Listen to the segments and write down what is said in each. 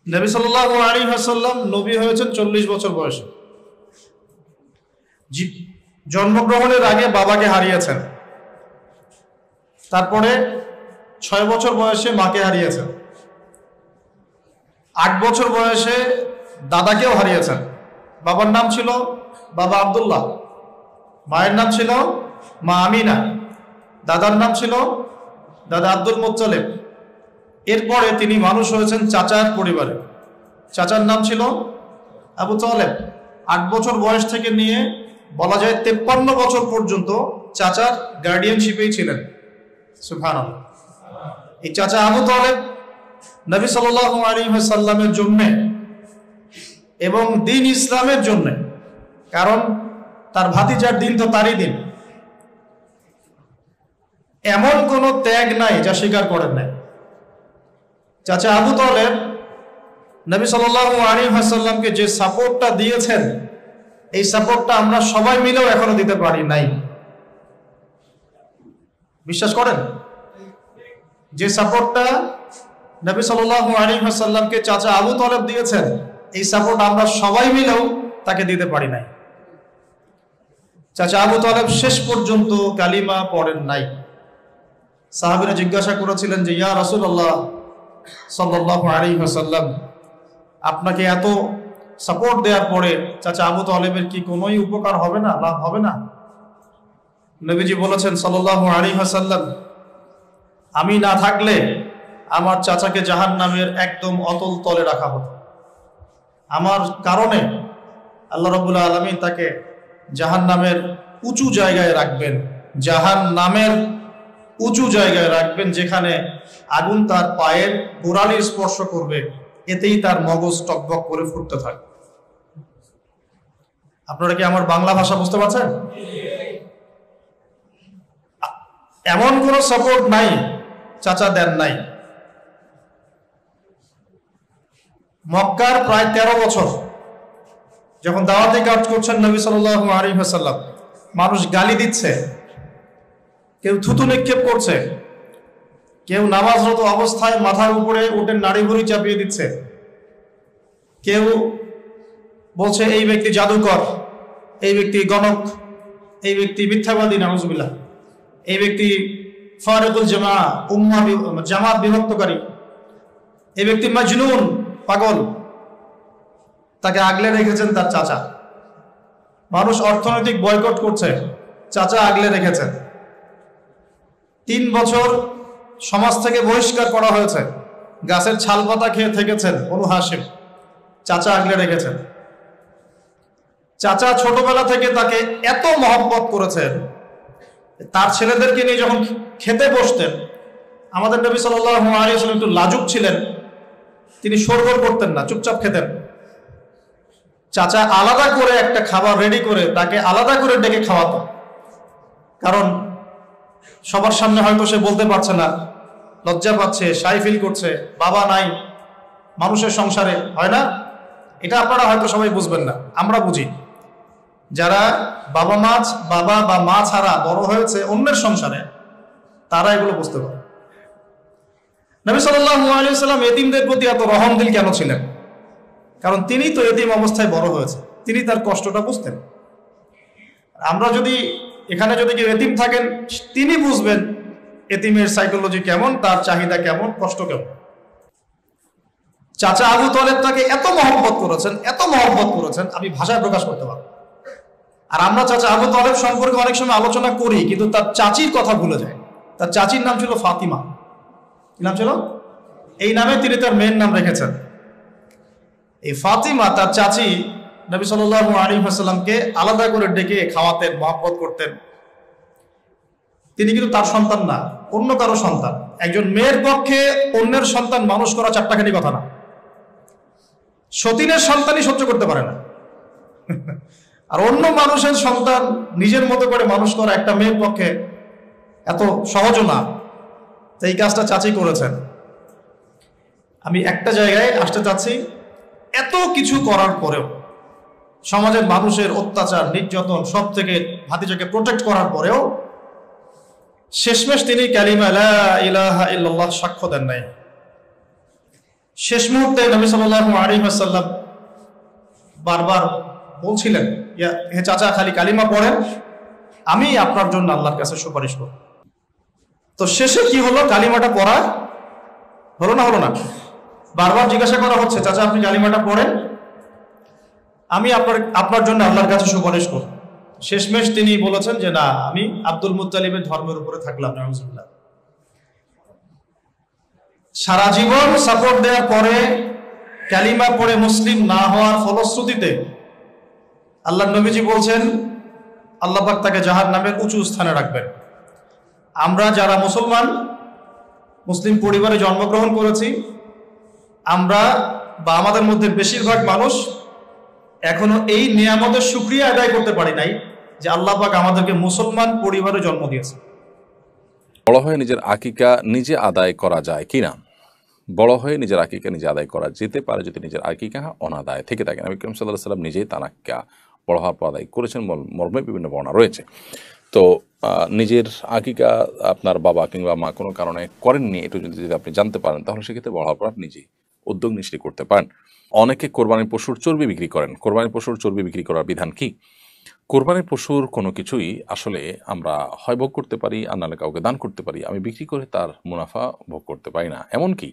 নবী সাল্লাল্লাহু আলাইহি ওয়াসাল্লাম নবী হয়েছেন 40 বছর বয়সে। জন্মগ্রহণের আগে বাবাকে হারিয়েছেন, তারপরে 6 বছর বয়সে মাকে হারিয়েছেন, 8 বছর বয়সে দাদাকেও হারিয়েছেন। বাবার নাম ছিল বাবা আব্দুল্লাহ, মায়ের নাম ছিল মা আমিনা, দাদার নাম ছিল দাদা আব্দুল মুত্তালিব। এরপরে তিনি মানুষ হয়েছেন চাচার পরিবারে, চাচার নাম ছিল আবু তালেব। 8 বছর বয়স থেকে নিয়ে বলা যায় 53 বছর পর্যন্ত চাচার গার্ডিয়ানশিপেই ছিলেন। সুবহানাল্লাহ। এই চাচা আবু তালেব নবী সাল্লাল্লাহু আলাইহি ওয়াসাল্লামের জন্য এবং দ্বীন ইসলামের জন্য, কারণ তার ভাতিজার দিন তো তারই দিন, এমন কোনো ত্যাগ নাই যা স্বীকার করেন নাই। চাচা আবু তালেব নবী সাল্লাল্লাহু আলাইহি ওয়াসাল্লামকে যে সাপোর্টটা দিয়েছেন, এই সাপোর্টটা আমরা সবাই মিলেও এখনো দিতে পারি নাই। বিশ্বাস করেন? যে সাপোর্টটা নবী সাল্লাল্লাহু আলাইহি ওয়াসাল্লামকে চাচা আবু তালেব দিয়েছেন, এই সাপোর্ট আমরা সবাই মিলেও তাকে দিতে পারি নাই। চাচা আবু তালেব শেষ পর্যন্ত কালিমা পড়েন নাই। সাহাবীরা জিজ্ঞাসা করেছিলেন যে ইয়া রাসূলুল্লাহ সাল্লাল্লাহু আলাইহি ওয়াসাল্লাম, আপনাকে এত সাপোর্ট দেওয়ার পরে চাচা আবু তালেবের কি কোনোই উপকার হবে না, লাভ হবে না? নবীজি বলেছেন সাল্লাল্লাহু আলাইহি ওয়াসাল্লাম, আমি না থাকলে আমার চাচাকে জাহান্নামের একদম অতল তলে রাখা হতো। আমার কারণে আল্লাহ রাব্বুল আলামিন তাকে জাহান্নামের উঁচু জায়গায় রাখবেন, জাহান্নামের উঁচু জায়গায় রাখবেন, যেখানে আগুন তার পায়ের গোড়ালির স্পর্শ করবে, এতেই তার মগজ টকবক করে ফুটতে থাকে। আপনারা কি আমার বাংলা ভাষা বুঝতে পারছেন? এমন কোনো সাপোর্ট নাই চাচা দেন নাই। মক্কার প্রায় 13 বছর যখন দাওয়াতি কাজ করছেন নবী সাল্লাল্লাহু আলাইহি ওয়াসাল্লাম, মানুষ গালি দিচ্ছে, কেউ থুতু নিক্ষেপ করছে, কেউ নামাজরত অবস্থায় মাথার উপরে উটের নাড়ি ভুঁড়ি চাপিয়ে দিচ্ছে, কেউ বলছে এই ব্যক্তি জাদুকর, এই ব্যক্তি গণক, এই ব্যক্তি মিথ্যাবাদী, নাউজুবিল্লাহ, এই ব্যক্তি ফারিকুল জামাত বিভক্তকারী, এই ব্যক্তি মাজনুন, পাগল। তাকে আগলে রেখেছেন তার চাচা। মানুষ অর্থনৈতিক বয়কট করছে, চাচা আগলে রেখেছেন। 3 বছর সমাজ থেকে বহিষ্কার করা হয়েছে, গাছের ছাল পাতা খেয়ে থেকেছেন বনু হাশিম, চাচা আগলে রেখেছেন। চাচা ছোটবেলা থেকে তাকে এত মহব্বত করেছেন, তার ছেলেদেরকে নিয়ে যখন খেতে বসতেন, আমাদের নবী সাল্লাল্লাহু আলাইহি ওয়াসাল্লাম একটু লাজুক ছিলেন, তিনি শোরগোল করতেন না, চুপচাপ খেতেন। চাচা আলাদা করে একটা খাবার রেডি করে তাকে আলাদা করে ডেকে খাওয়াতো, কারণ সবার সামনে হয়তো সে বলতে পারছে না, লজ্জা পাচ্ছে, শাই ফিল করছে, বাবা নাই মানুষের সংসারে, হয় না? এটা আপনারা হয়তো সবাই বুঝবেন না, আমরা বুঝি। যারা বাবা বা মা ছাড়া বড় হয়েছে অন্যের সংসারে, তারা এগুলো বুঝতে পারে। নবী সাল্লাল্লাহু আলাইহি ওয়াসাল্লাম এতিমদের প্রতি এত রহমদিল কেন ছিলেন? কারণ তিনি তো এতিম অবস্থায় বড় হয়েছে, তিনি তার কষ্টটা বুঝতেন। আমরা যদি এখানে যদি কেউ এতিম থাকেন, তিনি বুঝবেন এতিমের সাইকোলজি কেমন, তার চাহিদা কেমন, কষ্ট কেমন। চাচা আবু তালেব তাকে এত মহব্বত করেছেন, এত মহব্বত করেছেন, আমি ভাষায় প্রকাশ করতে পারব। আর আমরা চাচা আবু তালেব সম্পর্কে অনেক সময় আলোচনা করি, কিন্তু তার চাচির কথা ভুলে যায়। তার চাচির নাম ছিল ফাতিমা। কি নাম ছিল? এই নামে তিনি তার মেয়ের নাম রেখেছেন। এই ফাতিমা, তার চাচি, নবী সাল্লাল্লাহু আলাইহি ওয়াসাল্লামকে আলাদা করে ডেকে খাওয়াতেন, মহব্বত করতেন। তিনি কিন্তু তার সন্তান না, অন্য কারো সন্তান। একজন মেয়ের পক্ষে অন্যের সন্তান মানুষ করা চারটাখানি কথা না। সতীনের সন্তানই সহ্য করতে পারে না, আর অন্য মানুষের সন্তান নিজের মতো করে মানুষ করা একটা মেয়ের পক্ষে এত সহজ না। তো এই কাজটা চাচি করেছেন। আমি একটা জায়গায় আসতে চাচ্ছি, এত কিছু করার পরেও, সমাজের মানুষের অত্যাচার, নির্যাতন সব থেকে ভাতিজাকে প্রোটেক্ট করার পরেও শেষমেশ তিনি কালিমা লা ইলাহা ইল্লাল্লাহ সাক্ষ্য দেন নাই। শেষ মুহূর্তে নবী সাল্লাল্লাহু আলাইহি ওয়াসাল্লাম বারবার বলছিলেন, হে চাচা, খালি কালিমা পড়েন, আমি আপনার জন্য আল্লাহর কাছে সুপারিশ করব। তো শেষে কি হলো? কালিমাটা পড়া হলো না? হলো না? বারবার জিজ্ঞাসা করা হচ্ছে, চাচা আপনি কালিমাটা পড়েন, আমি আপনার জন্য আল্লাহর কাছে সুপারিশ করব। শেষমেশ তিনি বলেছেন যে না, আমি আব্দুল মুত্তালিবের ধর্মের উপরে থাকলাম। নাউজুবিল্লাহ। সারা জীবন সাপোর্ট দেওয়ার পরে কালিমা পড়ে মুসলিম না হওয়ার ফলশ্রুতিতে আল্লাহ নবীজি বলছেন আল্লাহ পাক তাকে জাহান্নামের উঁচু স্থানে রাখবেন। আমরা যারা মুসলমান, মুসলিম পরিবারে জন্মগ্রহণ করেছি, আমরা বা আমাদের মধ্যে বেশিরভাগ মানুষ এখনো এই নিয়ামতের শুকরিয়া আদায় করতে পারি নাই যে আল্লাহ পাক আমাদেরকে মুসলমান পরিবারে জন্ম দিয়েছে। বড় হয়ে নিজের আকিকা নিজে আদায় করা যায় কিনা? বড় হয়ে নিজের আকিকা নিজে আদায় করা যেতে পারে যদি নিজের আকিকা অনাদায় থেকে থাকে। নবী করিম সাল্লাল্লাহু আলাইহি ওয়াসাল্লাম নিজেই তার আকিকা বড় হওয়ার পর আদায় করেছেন, মর্মে বিভিন্ন বর্ণনা রয়েছে। তো নিজের আকিকা আপনার বাবা কিংবা মা কোনো কারণে করেননি, এটা যদি আপনি জানতে পারেন, তাহলে সেক্ষেত্রে বড় হওয়ার পর নিজেই উদ্যোগ নিশ্চিত করতে পারেন। অনেকে কোরবানির পশুর চর্বি বিক্রি করেন। কোরবানির পশুর চর্বি বিক্রি করার বিধান কি? কোরবানির পশুর কোনো কিছুই আসলে আমরা হয় ভোগ করতে পারি, আর নাহলে কাউকে দান করতে পারি। আমি বিক্রি করে তার মুনাফা ভোগ করতে পারি না। এমনকি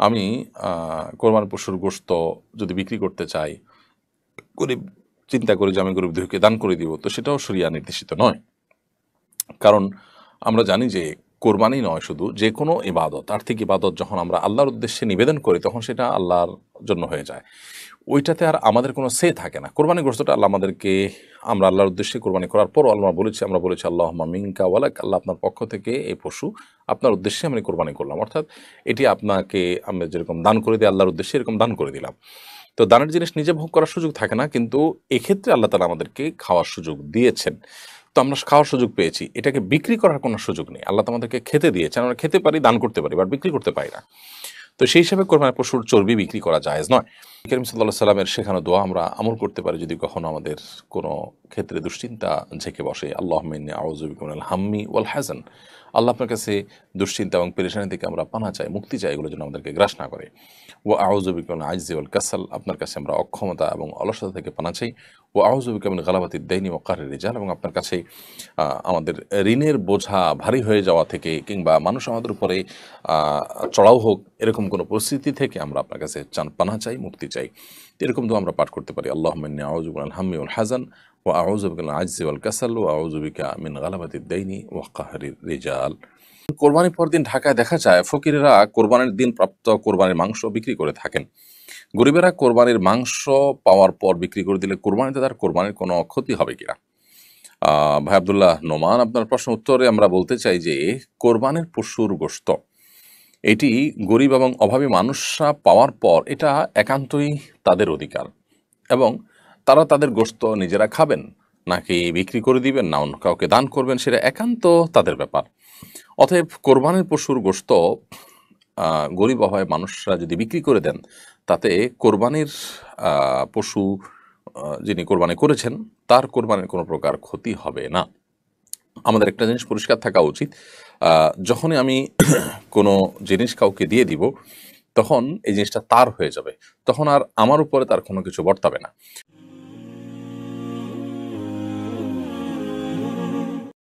আমি কোরবানির পশুর গোশত যদি বিক্রি করতে চাই, গরিব চিন্তা করি যে আমি গরিব দুঃখীকে দান করে দিব, তো সেটাও শরিয়া নির্দেশিত নয়। কারণ আমরা জানি যে কোরবানি নয় শুধু, যে কোনো ইবাদত, আর্থিক ইবাদত যখন আমরা আল্লাহর উদ্দেশ্যে নিবেদন করি তখন সেটা আল্লাহর জন্য হয়ে যায়। ওইটাতে আর আমাদের কোনো সে থাকে না। কোরবানি গোশতটা আল্লাহ আমাদেরকে, আমরা আল্লাহর উদ্দেশ্যে কোরবানি করার পরও আমরা বলেছি আল্লাহুম্মা মিনকা ওয়ালাক, আল্লাহ আপনার পক্ষ থেকে এই পশু আপনার উদ্দেশ্যে আমি কোরবানি করলাম। অর্থাৎ এটি আপনাকে আমরা যেরকম দান করে দিই আল্লাহর উদ্দেশ্যে, এরকম দান করে দিলাম। তো দানের জিনিস নিজে ভোগ করার সুযোগ থাকে না, কিন্তু এক্ষেত্রে আল্লাহ তাআলা আমাদেরকে খাওয়ার সুযোগ দিয়েছেন। তো আমরা খাওয়ার সুযোগ পেয়েছি, এটাকে বিক্রি করার কোনো সুযোগ নেই। আল্লাহ তো আমাদেরকে খেতে দিয়েছেন, আমরা খেতে পারি, দান করতে পারি, বাট বিক্রি করতে পারি না। তো সেই হিসাবে কোরবানির পশুর চর্বি বিক্রি করা জায়েজ নয়। করিম সাল্লাল্লাহু আলাইহি ওয়াসাল্লামের শেখানো দোয়া আমরা আমল করতে পারি যদি কখনো আমাদের কোনো ক্ষেত্রে দুশ্চিন্তা ঝেঁকে বসে। আল্লাহুম্মা ইন্নী আউযু বিকা মিনাল হাম্মি ওয়াল হাযান, আল্লাহ আপনার কাছে দুশ্চিন্তা এবং পেরেশানি থেকে আমরা পানা চাই, মুক্তি চাই, এগুলো যেন আমাদেরকে গ্রাস না করে। ওয়া আউযু বিকা মিনাল আজজি ওয়াল কাসাল, আপনার কাছে আমরা অক্ষমতা এবং অলসতা থেকে পানা চাই। ওয়া আউযু বিকা মিন গালাবাতিদ দাইনি ওয়া কাহরির রিজাল, এবং আপনার কাছে আমাদের ঋণের বোঝা ভারী হয়ে যাওয়া থেকে কিংবা মানুষ আমাদের উপরে চড়াও হোক, এরকম কোনো পরিস্থিতি থেকে আমরা আপনার কাছে পানা চাই, মুক্তি চাই। এরকম তো আমরা পাঠ করতে পারি আল্লাহুম্মা ইন্নী আউযু বিকা মিনাল হাম্মি ওয়াল হাযান ওয়া আউযু বিকা মিনাল আজজি ওয়াল কাসাল ওয়া আউযু বিকা মিন গালাবাতিদ দাইনি ওয়া কাহরির রিজাল। কোরবানির পর দিন ঢাকায় দেখা যায় ফকিরেরা কোরবানির দিন প্রাপ্ত কোরবানির মাংস বিক্রি করে থাকেন। গরিবেরা কোরবানির মাংস পাওয়ার পর বিক্রি করে দিলে কোরবানিতে তার কোরবানির কোনো ক্ষতি হবে কিনা? ভাই আব্দুল্লাহ নোমান, আপনার প্রশ্ন উত্তরে আমরা বলতে চাই যে কোরবানির পশুর গোশত এটি গরিব এবং অভাবী মানুষরা পাওয়ার পর এটা একান্তই তাদের অধিকার, এবং তারা তাদের গোশত নিজেরা খাবেন নাকি বিক্রি করে দিবেন না অন্য কাউকে দান করবেন, সেটা একান্ত তাদের ব্যাপার। অতএব কোরবানির পশুর গোশত গরিব অভাবী মানুষরা যদি বিক্রি করে দেন, তাতে কোরবানির পশু যিনি কোরবানি করেছেন তার কোরবানির কোনো প্রকার ক্ষতি হবে না। আমাদের একটা জিনিস পরিষ্কার থাকা উচিত, যখনই আমি কোনো জিনিস কাউকে দিয়ে দিব তখন এই জিনিসটা তার হয়ে যাবে, তখন আর আমার উপরে তার কোনো কিছু বর্তাবে না।